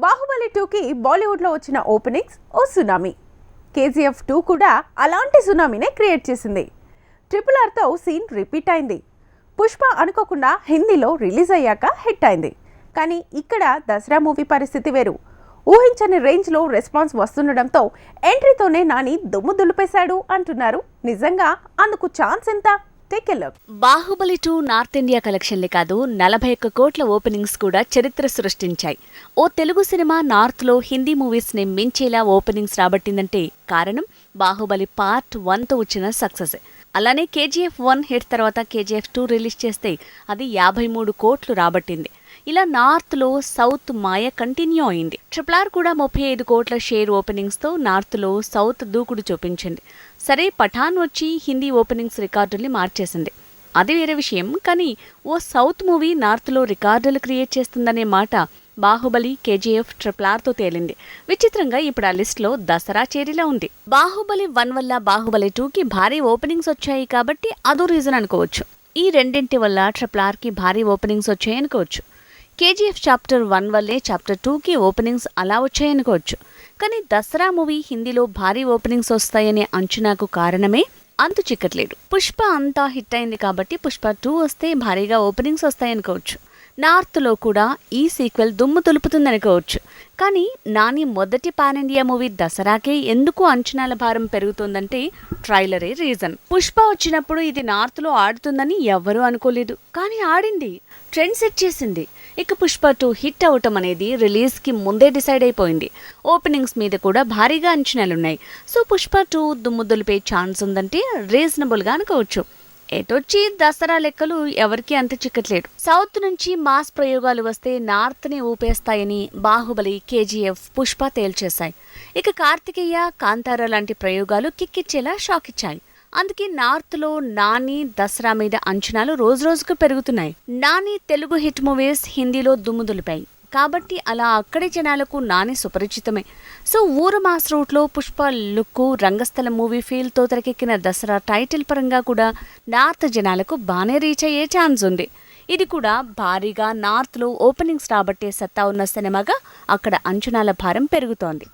బాహుబలి 2కి బాలీవుడ్లో వచ్చిన ఓపెనింగ్స్ ఓ సునామీ. కేజీఎఫ్ 2 కూడా అలాంటి సునామీనే క్రియేట్ చేసింది. RRRతో సీన్ రిపీట్ అయింది. పుష్ప అనుకోకుండా హిందీలో రిలీజ్ అయ్యాక హిట్ అయింది. కానీ ఇక్కడ దసరా మూవీ పరిస్థితి వేరు. ఊహించని రేంజ్లో రెస్పాన్స్ వస్తుండడంతో ఎంట్రీతోనే నాని దుమ్ము దులిపేశాడు అంటున్నారు. నిజంగా అందుకు ఛాన్స్ ఎంత? బాహుబలి 2 నార్త్ ఇండియా కలెక్షన్లే కాదు 41 కోట్ల ఓపెనింగ్స్ కూడా చరిత్ర సృష్టించాయి. ఓ తెలుగు సినిమా నార్త్లో హిందీ మూవీస్ని మించేలా ఓపెనింగ్స్ రాబట్టిందంటే కారణం బాహుబలి పార్ట్ 1తో వచ్చిన సక్సెస్. అలానే కేజీఎఫ్ 1 హిట్ తర్వాత కేజీఎఫ్ 2 రిలీజ్ చేస్తే అది 53 కోట్లు రాబట్టింది. ఇలా నార్త్లో సౌత్ మాయ కంటిన్యూ అయింది. RRR కూడా 35 కోట్ల షేర్ ఓపెనింగ్స్తో నార్త్లో సౌత్ దూకుడు చూపించింది. సరే, పఠాన్ వచ్చి హిందీ ఓపెనింగ్స్ రికార్డుల్ని మార్చేసింది, అది వేరే విషయం. కానీ ఓ సౌత్ మూవీ నార్త్లో రికార్డులు క్రియేట్ చేస్తుందనే మాట బాహుబలి, కేజీఎఫ్, RRRతో తేలింది. విచిత్రంగా ఇప్పుడు ఆ లిస్ట్లో దసరా చేరిలా ఉంది. బాహుబలి 1 వల్ల బాహుబలి 2కి భారీ ఓపెనింగ్స్ వచ్చాయి కాబట్టి అదో రీజన్ అనుకోవచ్చు. ఈ రెండింటి వల్ల RRRకి భారీ ఓపెనింగ్స్ వచ్చాయనుకోవచ్చు. కేజీఎఫ్ చాప్టర్ 1 వల్లే చాప్టర్ 2కి ఓపెనింగ్స్ అలా వచ్చాయనుకోవచ్చు. కానీ దసరా మూవీ హిందీలో భారీ ఓపెనింగ్స్ వస్తాయనే అంచనాకు కారణమే అంతు చిక్కట్లేదు. పుష్ప అంతా హిట్ అయింది కాబట్టి పుష్ప 2 వస్తే భారీగా ఓపెనింగ్స్ వస్తాయనుకోవచ్చు. నార్త్లో కూడా ఈ సీక్వెల్ దుమ్ము దులుపుతుందనుకోవచ్చు. కానీ నాని మొదటి పాన్ ఇండియా మూవీ దసరాకే ఎందుకు అంచనాల భారం పెరుగుతుందంటే ట్రైలరే రీజన్. పుష్ప వచ్చినప్పుడు ఇది నార్త్లో ఆడుతుందని ఎవ్వరూ అనుకోలేదు, కానీ ఆడింది, ట్రెండ్ సెట్ చేసింది. ఇక పుష్ప 2 హిట్ అవటం అనేది రిలీజ్కి ముందే డిసైడ్ అయిపోయింది. ఓపెనింగ్స్ మీద కూడా భారీగా అంచనాలున్నాయి. సో పుష్ప 2 దుమ్ము దులిపే ఛాన్స్ ఉందంటే రీజనబుల్గా అనుకోవచ్చు. ఎటొచ్చి దసరా లెక్కలు ఎవరికీ అంత చిక్కట్లేదు. సౌత్ నుంచి మాస్ ప్రయోగాలు వస్తే నార్త్ని ఊపేస్తాయని బాహుబలి, కేజీఎఫ్, పుష్ప తేల్చేశాయి. ఇక కార్తికేయ, కాంతారా లాంటి ప్రయోగాలు కిక్కిచ్చేలా షాక్ ఇచ్చాయి. అందుకే నార్త్లో నాని, దసరా మీద అంచనాలు రోజురోజుకు పెరుగుతున్నాయి. నాని తెలుగు హిట్ మూవీస్ హిందీలో దుమ్ము దులిపాయి కాబట్టి అలా అక్కడి జనాలకు నాని సుపరిచితమే. సో ఊర మాస్ రూట్లో పుష్ప లుక్కు, రంగస్థలం మూవీ ఫీల్తో తెరకెక్కిన దసరా టైటిల్ పరంగా కూడా నార్త్ జనాలకు బానే రీచ్ అయ్యే ఛాన్స్ ఉంది. ఇది కూడా భారీగా నార్త్లో ఓపెనింగ్స్ రాబట్టే సత్తా ఉన్న సినిమాగా అక్కడ అంచనాల భారం పెరుగుతోంది.